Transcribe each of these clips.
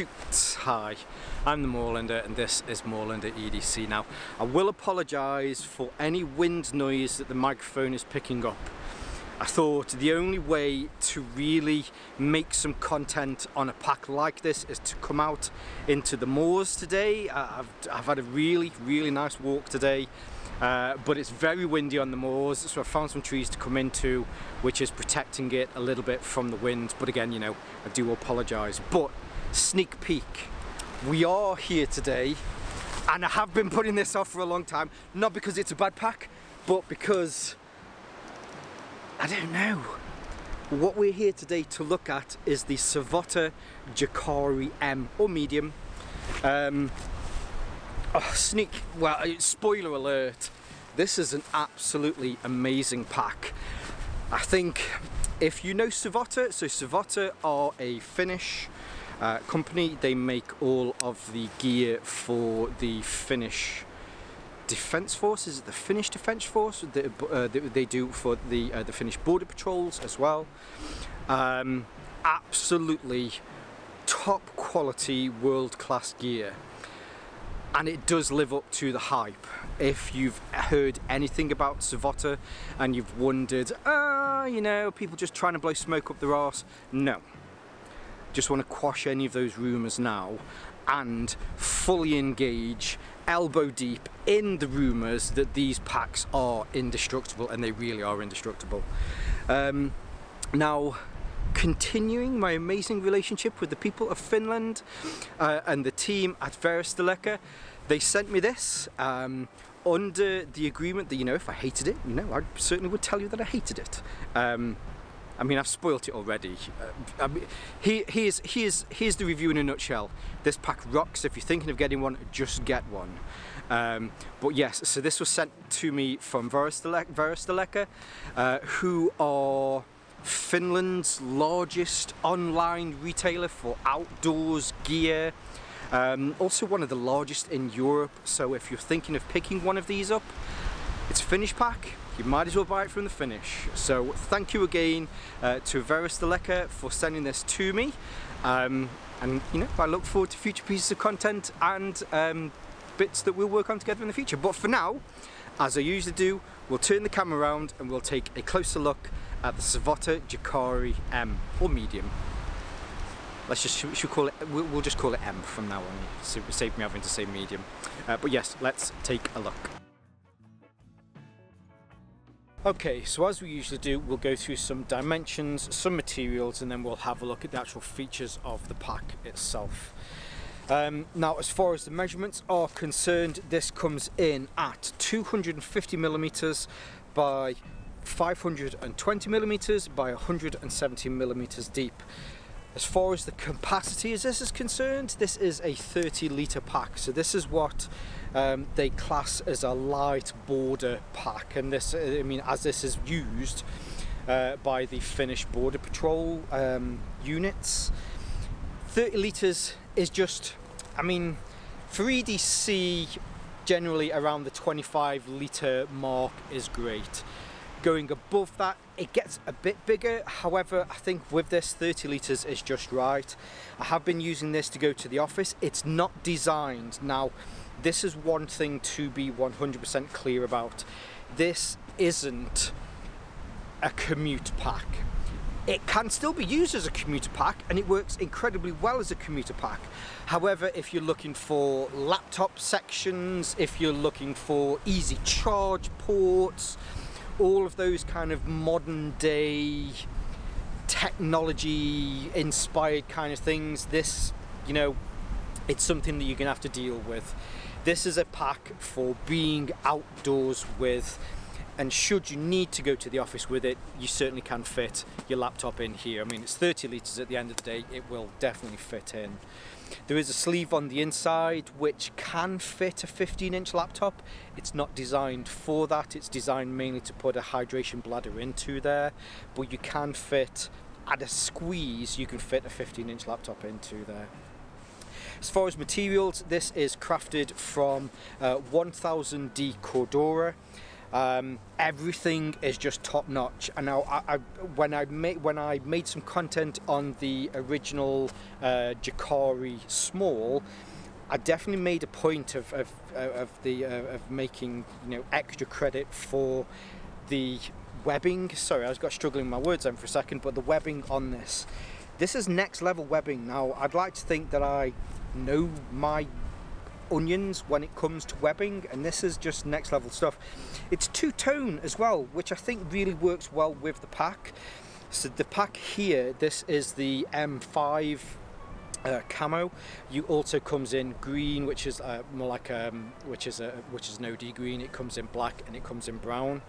Shoot! Hi, I'm the Moorlander and this is Moorlander EDC. Now, I will apologise for any wind noise that the microphone is picking up. I thought the only way to really make some content on a pack like this is to come out into the moors today. I've had a really nice walk today, but it's very windy on the moors, so I found some trees to come into, which is protecting it a little bit from the wind. But again, you know, I do apologise. But sneak peek, we are here today, and I have been putting this off for a long time, not because it's a bad pack, but because I don't know. What we're here today to look at is the Savotta Jaakari M, or medium. Spoiler alert, this is an absolutely amazing pack. I think if you know Savotta, so Savotta are a Finnish company. They make all of the gear for the Finnish Defence Force. Is it the Finnish Defence Force? They do for the Finnish border patrols as well. Absolutely top quality, world-class gear, and it does live up to the hype. If you've heard anything about Savotta and you've wondered, you know, people just trying to blow smoke up their arse, no. Just want to quash any of those rumours now and fully engage, elbow deep in the rumours that these packs are indestructible, and they really are indestructible. Now, continuing my amazing relationship with the people of Finland and the team at Verestoleka, they sent me this under the agreement that, you know, if I hated it, you know, I certainly would tell you that I hated it. I mean, I've spoilt it already. Here's the review in a nutshell. This pack rocks. If you're thinking of getting one, just get one. But yes, so this was sent to me from Verestoleka, who are Finland's largest online retailer for outdoors gear. Also one of the largest in Europe. So if you're thinking of picking one of these up, it's a Finnish pack. You might as well buy it from the Finnish. So thank you again to Verestoleka for sending this to me, and you know, I look forward to future pieces of content and bits that we'll work on together in the future. But for now, as I usually do, we'll turn the camera around and we'll take a closer look at the Savotta Jaakari M, or medium. Let's just should call it. We'll just call it M from now on. So save me having to say medium. But yes, let's take a look. Okay, so as we usually do, we'll go through some dimensions, some materials, and then we'll have a look at the actual features of the pack itself. Now, as far as the measurements are concerned, this comes in at 250mm by 520mm by 170mm deep. As far as the capacity as this is concerned, this is a 30-litre pack. So this is what they class as a light border pack, and this, I mean, as this is used by the Finnish border patrol units, 30 litres is just, I mean, for EDC, generally around the 25-litre mark is great. Going above that, it gets a bit bigger. However, I think with this, 30 litres is just right. I have been using this to go to the office. It's not designed. Now, this is one thing to be 100% clear about. This isn't a commute pack. It can still be used as a commuter pack, and it works incredibly well as a commuter pack. However, if you're looking for laptop sections, if you're looking for easy charge ports, all of those kind of modern day technology inspired kind of things, this, you know, it's something that you're gonna have to deal with. This is a pack for being outdoors with, and should you need to go to the office with it, you certainly can fit your laptop in here. I mean, it's 30 litres at the end of the day, it will definitely fit in. There is a sleeve on the inside which can fit a 15-inch laptop. It's not designed for that, it's designed mainly to put a hydration bladder into there, but you can fit, at a squeeze, you can fit a 15-inch laptop into there. As far as materials, this is crafted from 1000D Cordura. Everything is just top notch. And now when I made some content on the original Jaakari Small, I definitely made a point of making, you know, extra credit for the webbing. Sorry, I got struggling with my words then for a second, but the webbing on this. This is next level webbing. Now, I'd like to think that I know my onions when it comes to webbing, and this is just next level stuff. It's two-tone as well, which I think really works well with the pack. So the pack here, this is the M5 camo. You also comes in green, which is more like which is an OD green. It comes in black and it comes in brown.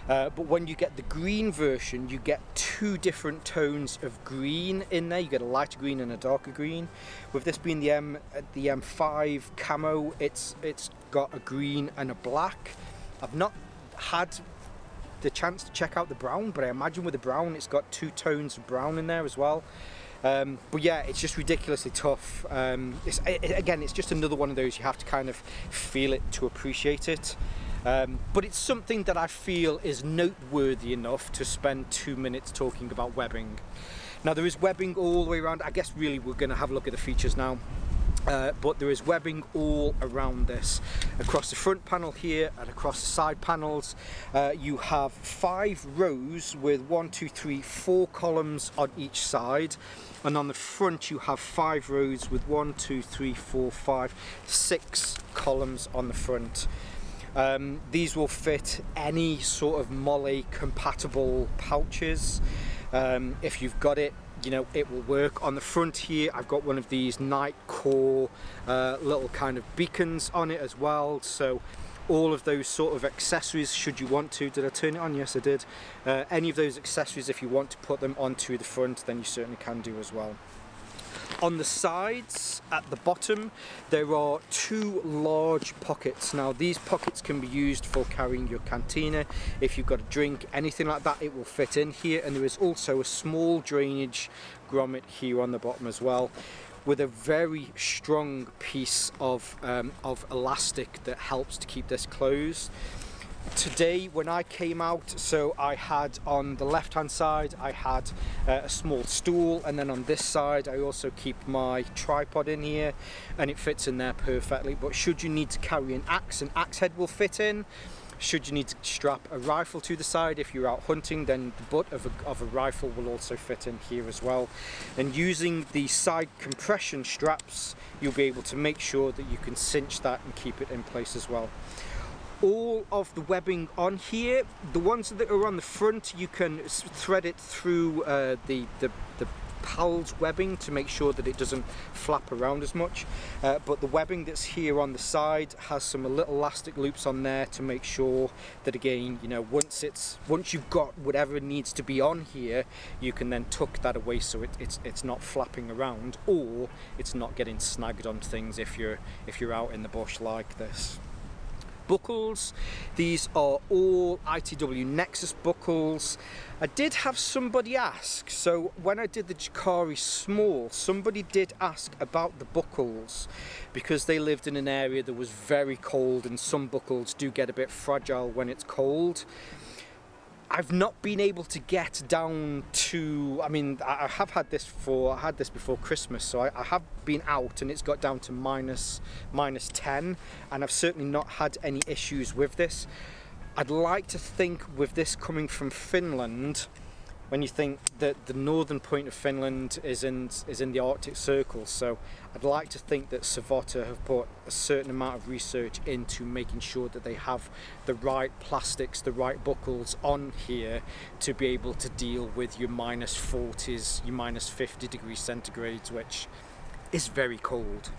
But when you get the green version, you get two different tones of green in there. You get a lighter green and a darker green. With this being the M5 camo, it's got a green and a black. I've not had the chance to check out the brown, but I imagine with the brown, it's got two tones of brown in there as well. But yeah, it's just ridiculously tough. Again, it's just another one of those, you have to kind of feel it to appreciate it. But it's something that I feel is noteworthy enough to spend 2 minutes talking about webbing. Now, there is webbing all the way around. I guess really we're going to have a look at the features now. But there is webbing all around this. Across the front panel here and across the side panels, you have 5 rows with 1, 2, 3, 4 columns on each side. And on the front you have 5 rows with 1, 2, 3, 4, 5, 6 columns on the front. These will fit any sort of Molle compatible pouches. If you've got it, you know, it will work. On the front here, I've got one of these night core little kind of beacons on it as well. So all of those sort of accessories, should you want to, did I turn it on? Yes, I did. Any of those accessories, if you want to put them onto the front, then you certainly can do as well. On the sides, at the bottom, there are 2 large pockets. Now, these pockets can be used for carrying your cantina. If you've got a drink, anything like that, it will fit in here. And there is also a small drainage grommet here on the bottom as well, with a very strong piece of elastic that helps to keep this closed. Today when I came out, so I had on the left hand side I had a small stool, and then on this side I also keep my tripod in here, and it fits in there perfectly. But should you need to carry an axe head will fit in. Should you need to strap a rifle to the side if you're out hunting, then the butt of a rifle will also fit in here as well. And using the side compression straps, you'll be able to make sure that you can cinch that and keep it in place as well. All of the webbing on here, the ones that are on the front, you can thread it through the PALS webbing to make sure that it doesn't flap around as much. But the webbing that's here on the side has some little elastic loops on there to make sure that, again, you know, once you've got whatever needs to be on here, you can then tuck that away so it's not flapping around, or it's not getting snagged on things if you're out in the bush like this. Buckles, these are all ITW Nexus buckles. I did have somebody ask, so when I did the Jaakari Small, somebody did ask about the buckles because they lived in an area that was very cold, and some buckles do get a bit fragile when it's cold. I've not been able to get down to, I mean, I have had this before, I had this before Christmas, so I have been out and it's got down to minus 10, and I've certainly not had any issues with this. I'd like to think with this coming from Finland, when you think that the northern point of Finland is in the Arctic Circle, so I'd like to think that Savotta have put a certain amount of research into making sure that they have the right plastics, the right buckles on here to be able to deal with your minus 40s, your minus 50 degrees centigrades, which is very cold.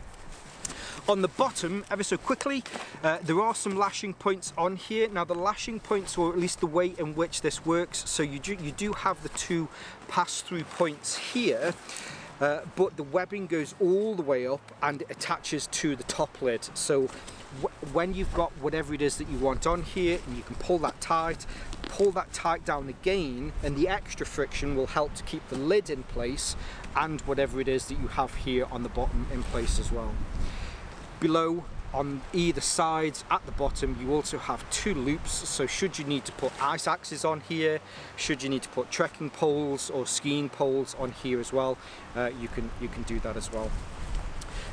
On the bottom, ever so quickly, there are some lashing points on here. Now the lashing points, or at least the way in which this works, so you do have the 2 pass-through points here, but the webbing goes all the way up and it attaches to the top lid. So when you've got whatever it is that you want on here, and you can pull that tight down again, and the extra friction will help to keep the lid in place and whatever it is that you have here on the bottom in place as well. Below, on either sides at the bottom you also have 2 loops, so should you need to put ice axes on here, should you need to put trekking poles or skiing poles on here as well, you can do that as well.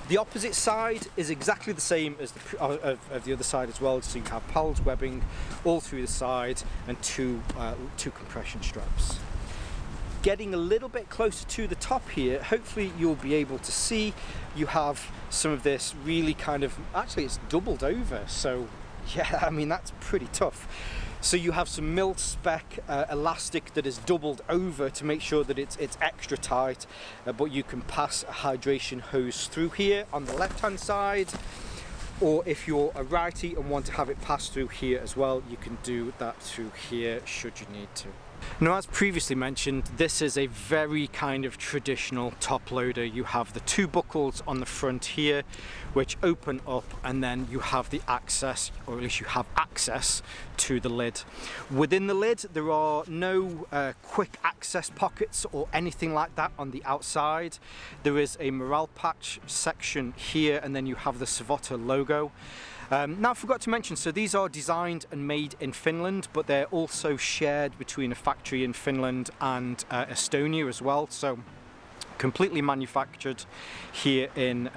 The opposite side is exactly the same as the other side as well, so you have Powell's webbing all through the side and two compression straps. Getting a little bit closer to the top here, hopefully you'll be able to see you have some of this really kind of, actually it's doubled over, so yeah, I mean that's pretty tough. So you have some mil-spec elastic that is doubled over to make sure that it's extra tight, but you can pass a hydration hose through here on the left hand side, or if you're a righty and want to have it pass through here as well, you can do that through here should you need to. Now, as previously mentioned, this is a very kind of traditional top loader. You have the 2 buckles on the front here which open up, and then you have the access, or at least you have access to the lid. Within the lid there are no quick access pockets or anything like that on the outside. There is a morale patch section here, and then you have the Savotta logo. Now I forgot to mention, so these are designed and made in Finland, but they're also shared between a factory in Finland and Estonia as well, so completely manufactured here in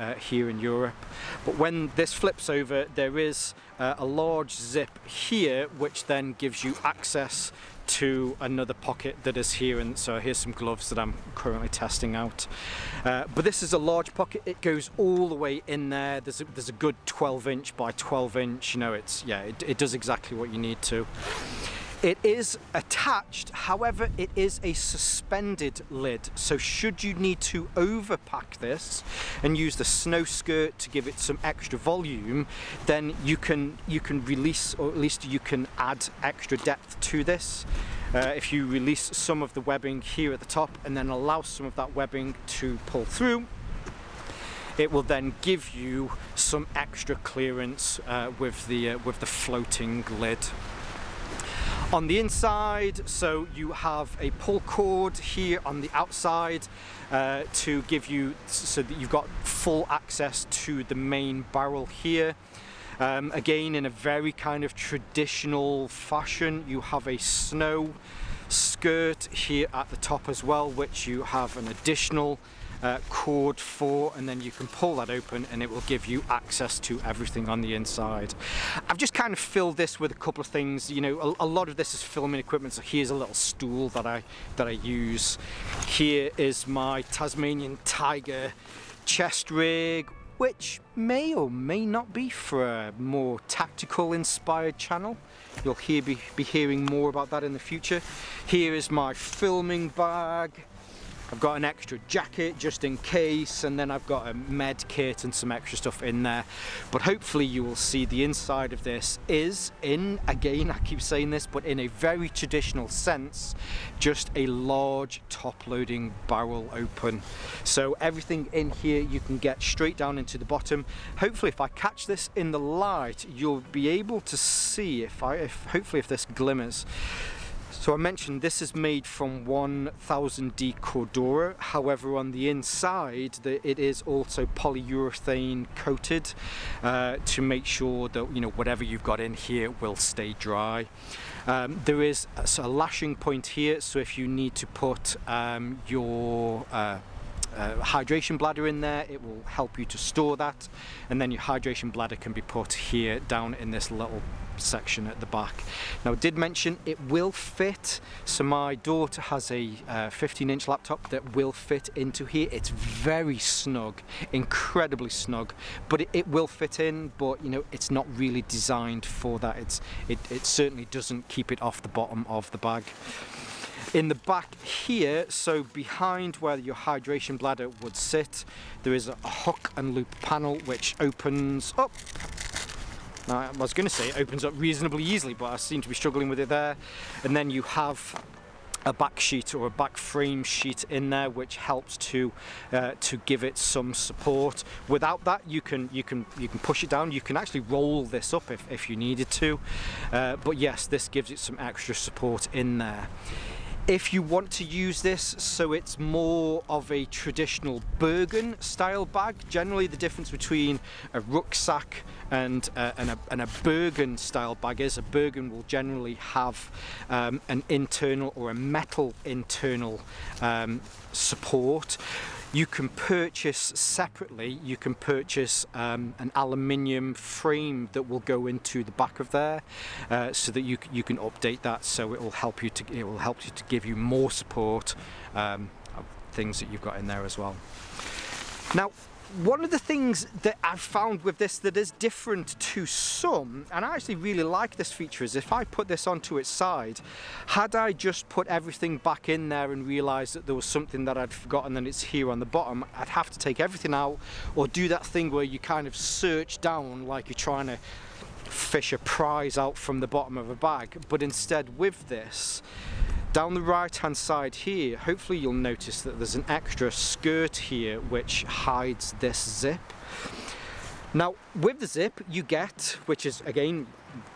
Europe. But when this flips over, there is a large zip here which then gives you access to another pocket that is here, and so here's some gloves that I'm currently testing out. But this is a large pocket, it goes all the way in there. There's a good 12" by 12", you know, it does exactly what you need to. It is attached, however it is a suspended lid, so should you need to overpack this and use the snow skirt to give it some extra volume, then you can release, or at least you can add extra depth to this. If you release some of the webbing here at the top and then allow some of that webbing to pull through, it will then give you some extra clearance with the floating lid. On the inside, so you have a pull cord here on the outside to give you, so that you've got full access to the main barrel here. Again, in a very kind of traditional fashion, you have a snow skirt here at the top as well, which you have an additional cord for, and then you can pull that open and it will give you access to everything on the inside. I've just kind of filled this with a couple of things, you know, a lot of this is filming equipment, so here's a little stool that I use. Here is my Tasmanian Tiger chest rig, which may or may not be for a more tactical inspired channel. You'll be hearing more about that in the future. Here is my filming bag. I've got an extra jacket just in case, and then I've got a med kit and some extra stuff in there. But hopefully you will see the inside of this is in, again I keep saying this, but in a very traditional sense, just a large top loading barrel open. So everything in here you can get straight down into the bottom. Hopefully if I catch this in the light, you'll be able to see hopefully if this glimmers. So I mentioned this is made from 1000D Cordura, however on the inside it is also polyurethane coated to make sure that, you know, whatever you've got in here will stay dry. There is a lashing point here, so if you need to put your hydration bladder in there, it will help you to store that, and then your hydration bladder can be put here down in this little section at the back. Now I did mention it will fit, so my daughter has a 15-inch laptop that will fit into here. It's very snug, incredibly snug, but it will fit in, but you know, it's not really designed for that. It certainly doesn't keep it off the bottom of the bag. In the back here, so behind where your hydration bladder would sit, there is a hook and loop panel which opens up. Now, I was going to say it opens up reasonably easily, but I seem to be struggling with it there. And then you have a back sheet or a back frame sheet in there which helps to give it some support. Without that, you can push it down. You can actually roll this up if you needed to, but yes, this gives it some extra support in there. If you want to use this so it's more of a traditional Bergen style bag, generally the difference between a rucksack and a Bergen style bag is a Bergen will generally have an internal or a metal internal support. You can purchase separately, you can purchase an aluminium frame that will go into the back of there, so that you can update that, so it will help you to give you more support of things that you've got in there as well. Now, one of the things that I've found with this that is different to some, and I actually really like this feature, is if I put this onto its side, had I just put everything back in there and realised that there was something that I'd forgotten and it's here on the bottom, I'd have to take everything out or do that thing where you kind of search down like you're trying to fish a prize out from the bottom of a bag. But instead with this, down the right hand side here, hopefully you'll notice that there's an extra skirt here which hides this zip. Now with the zip you get, which is again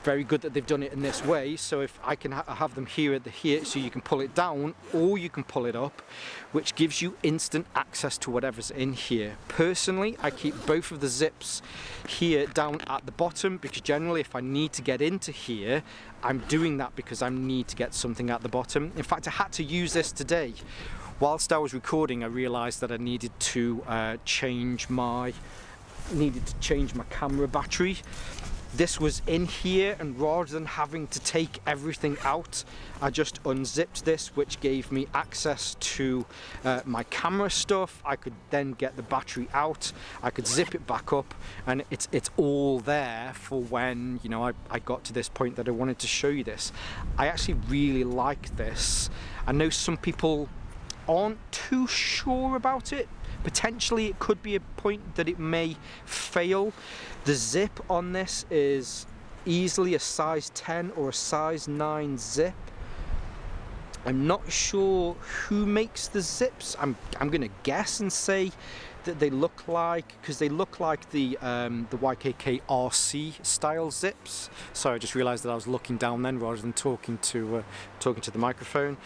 very good that they've done it in this way, so if I can have them here at the here, so you can pull it down or you can pull it up, which gives you instant access to whatever's in here. Personally, I keep both of the zips here down at the bottom, because generally if I need to get into here, I'm doing that because I need to get something at the bottom. In fact, I had to use this today. Whilst I was recording, I realised that I needed to change my camera battery. This was in here, and rather than having to take everything out, I just unzipped this, which gave me access to my camera stuff. I could then get the battery out, I could zip it back up, and it's all there for when, you know, I got to this point that I wanted to show you this. I actually really like this. I know some people aren't too sure about it. Potentially it could be a point that it may fail. The zip on this is easily a size 10 or a size 9 zip. I'm not sure who makes the zips. I'm gonna guess and say that they look like, because they look like the YKK RC style zips. So I just realised that I was looking down then rather than talking to the microphone.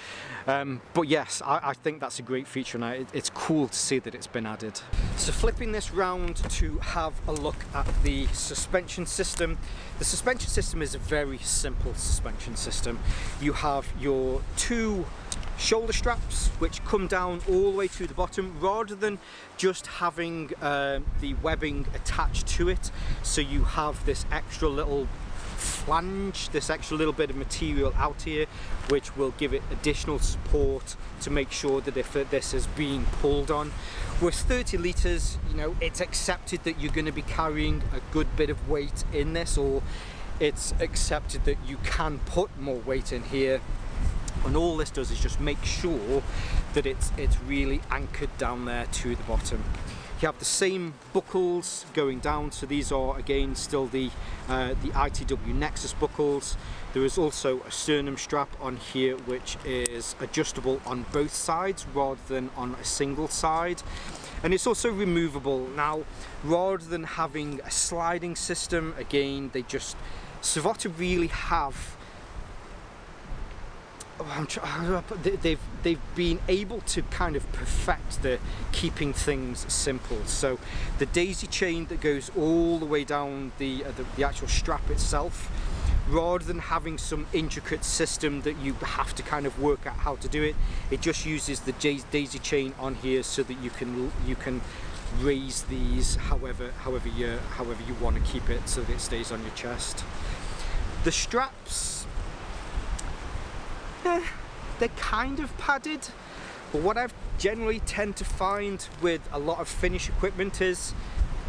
But yes, I think that's a great feature, and it's cool to see that it's been added. So flipping this round to have a look at the suspension system. The suspension system is a very simple suspension system. You have your two shoulder straps which come down all the way to the bottom, rather than just having the webbing attached to it. So you have this extra little flange, this extra little bit of material out here, which will give it additional support to make sure that if this is being pulled on. With 30 litres, you know, it's accepted that you're going to be carrying a good bit of weight in this, or it's accepted that you can put more weight in here. And all this does is just make sure that it's really anchored down there to the bottom. You have the same buckles going down, so these are again still the ITW Nexus buckles. There is also a sternum strap on here which is adjustable on both sides rather than on a single side, and it's also removable. Now, rather than having a sliding system, again, Savotta really have, they've been able to kind of perfect the keeping things simple. So the daisy chain that goes all the way down the actual strap itself, rather than having some intricate system that you have to kind of work out how to do it, it just uses the daisy chain on here so that you can raise these however you want to keep it so that it stays on your chest. The straps, they're kind of padded, but what I've generally tend to find with a lot of finish equipment is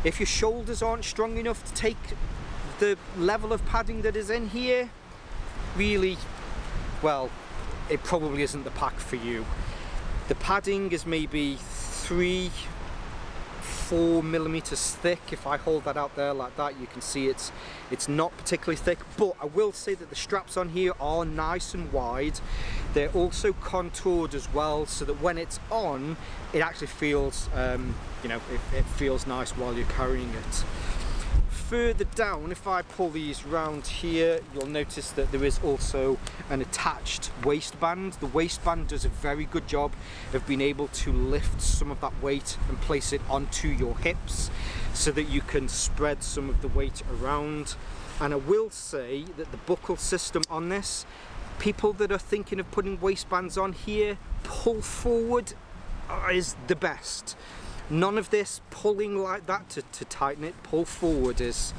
if your shoulders aren't strong enough to take the level of padding that is in here, really, well, it probably isn't the pack for you. The padding is maybe 3-4 millimeters thick. If I hold that out there like that, you can see it's not particularly thick, but I will say that the straps on here are nice and wide. They're also contoured as well, so that when it's on, it actually feels, you know, it feels nice while you're carrying it. further down, if I pull these round here, you'll notice that there is also an attached waistband. The waistband does a very good job of being able to lift some of that weight and place it onto your hips so that you can spread some of the weight around. And I will say that the buckle system on this, people that are thinking of putting waistbands on here, pull forward is the best. None of this pulling like that to tighten it. Pull forward is,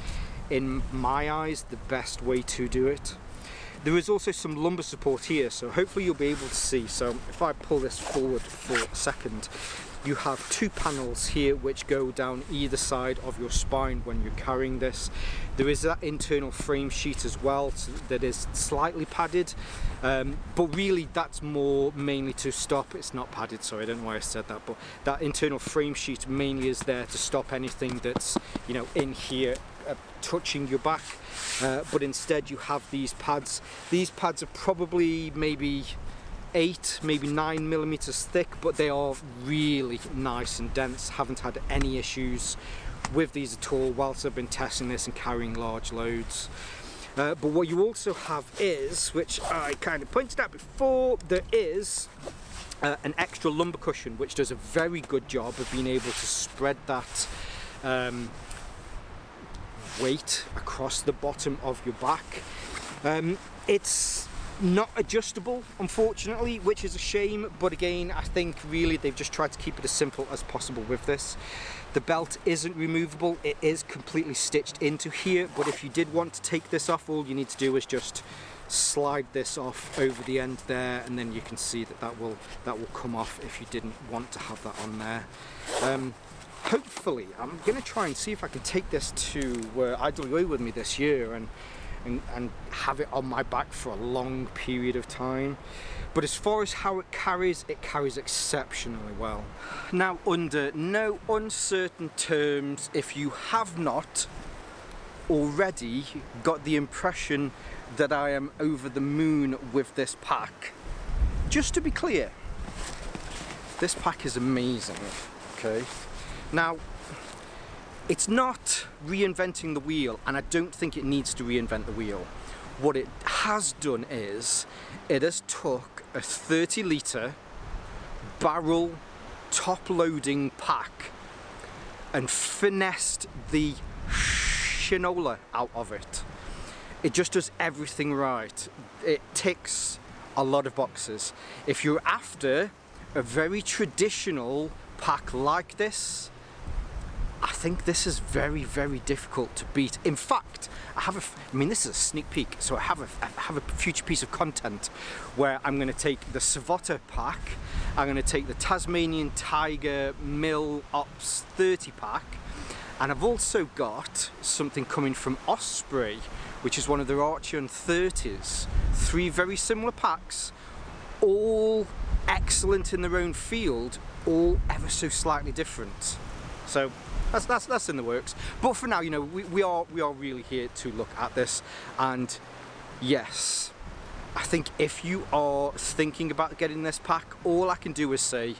in my eyes, the best way to do it. There is also some lumbar support here, so hopefully you'll be able to see. So if I pull this forward for a second, you have two panels here which go down either side of your spine when you're carrying this. There is that internal frame sheet as well, so that is slightly padded, but really that's more mainly to stop. It's not padded, sorry, I don't know why I said that, but that internal frame sheet mainly is there to stop anything that's, you know, in here touching your back, but instead you have these pads. These pads are probably maybe 8, maybe 9 millimeters thick, but they are really nice and dense. Haven't had any issues with these at all whilst I've been testing this and carrying large loads. But what you also have is, which I kind of pointed out before, there is an extra lumbar cushion which does a very good job of being able to spread that weight across the bottom of your back. It's not adjustable, unfortunately, which is a shame, but again, I think really they've just tried to keep it as simple as possible with this. The belt isn't removable, it is completely stitched into here, but if you did want to take this off, all you need to do is just slide this off over the end there, and then you can see that that will come off if you didn't want to have that on there. Hopefully, I'm going to try and see if I can take this to where I do away with me this year and have it on my back for a long period of time. But as far as how it carries exceptionally well. Now, under no uncertain terms, if you have not already got the impression that I am over the moon with this pack, just to be clear, this pack is amazing, okay? Now, it's not reinventing the wheel, and I don't think it needs to reinvent the wheel. What it has done is, it has took a 30-litre barrel top-loading pack and finessed the shinola out of it. It just does everything right. It ticks a lot of boxes. If you're after a very traditional pack like this, I think this is very, very difficult to beat. In fact, I mean, this is a sneak peek, so I have a future piece of content where I'm going to take the Savotta pack, I'm going to take the Tasmanian Tiger Mill Ops 30 pack, and I've also got something coming from Osprey, which is one of their Archeon 30s. 3 very similar packs, all excellent in their own field, all ever so slightly different. So that's in the works. But for now, you know, we are really here to look at this. And yes, I think if you are thinking about getting this pack, all I can do is say,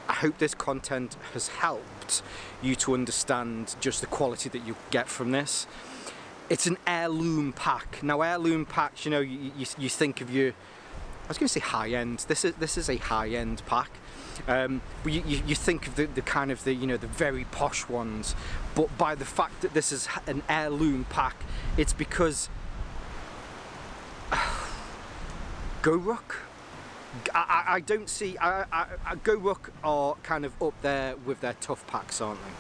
I hope this content has helped you to understand just the quality that you get from this. It's an heirloom pack. Now, heirloom packs, you know, you think of your, I was going to say high-end. This is a high-end pack. But you think of the kind of you know, the very posh ones, but by the fact that this is an heirloom pack, it's because GoRuck. I don't see GoRuck are kind of up there with their tough packs, aren't they?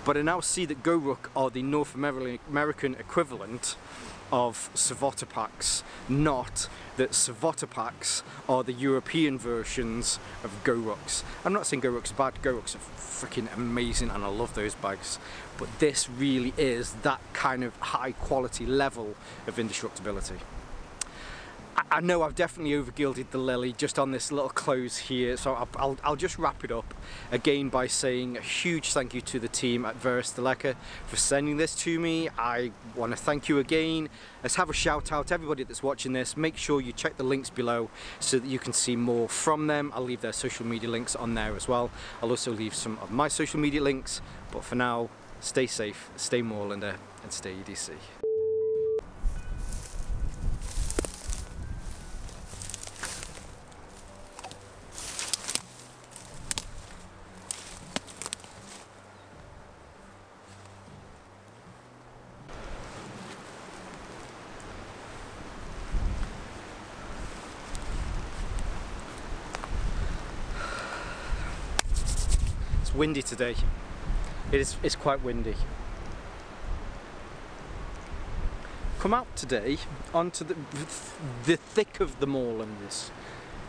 But I now see that GoRuck are the North American equivalent of Savotta packs, not that Savotta packs are the European versions of GoRucks. I'm not saying GoRucks are bad, GoRucks are freaking amazing and I love those bags, but this really is that kind of high quality level of indestructibility. I know I've definitely overgilded the lily just on this little close here, so I'll just wrap it up again by saying a huge thank you to the team at Veresteleca for sending this to me. I want to thank you again. Let's have a shout out to everybody that's watching this. Make sure you check the links below so that you can see more from them. I'll leave their social media links on there as well. I'll also leave some of my social media links, but for now, stay safe, stay Moorlander, and stay EDC. Windy today. It's quite windy. Come out today onto the thick of the moorlands.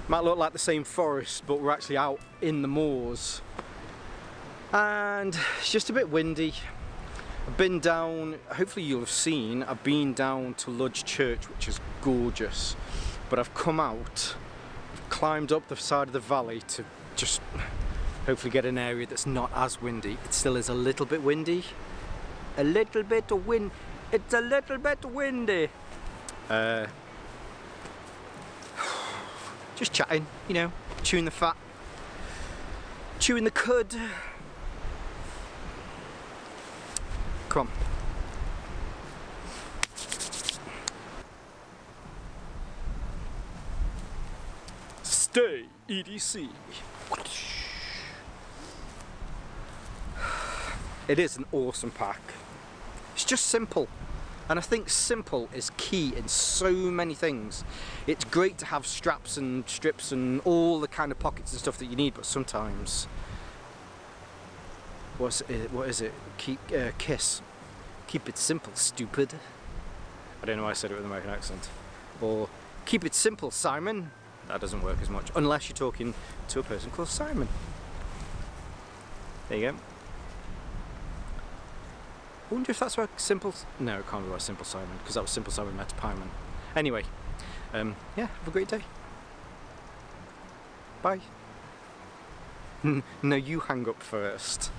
Might look like the same forest, but we're actually out in the moors. And it's just a bit windy. I've been down, hopefully you'll have seen, I've been down to Ludge Church, which is gorgeous. But I've come out, climbed up the side of the valley to just hopefully get an area that's not as windy. It still is a little bit windy. A little bit of wind. It's a little bit windy. Just chatting, you know, chewing the fat, chewing the cud. Come on. Stay EDC. It is an awesome pack. It's just simple. And I think simple is key in so many things. It's great to have straps and strips and all the kind of pockets and stuff that you need, but sometimes... What is it? Kiss. Keep it simple, stupid. I don't know why I said it with an American accent. Or, keep it simple, Simon. That doesn't work as much, unless you're talking to a person called Simon. There you go. I wonder if that's where Simple... No, it can't be where Simple Simon, because that was Simple Simon met Pyman. Anyway, yeah, have a great day. Bye. No, you hang up first.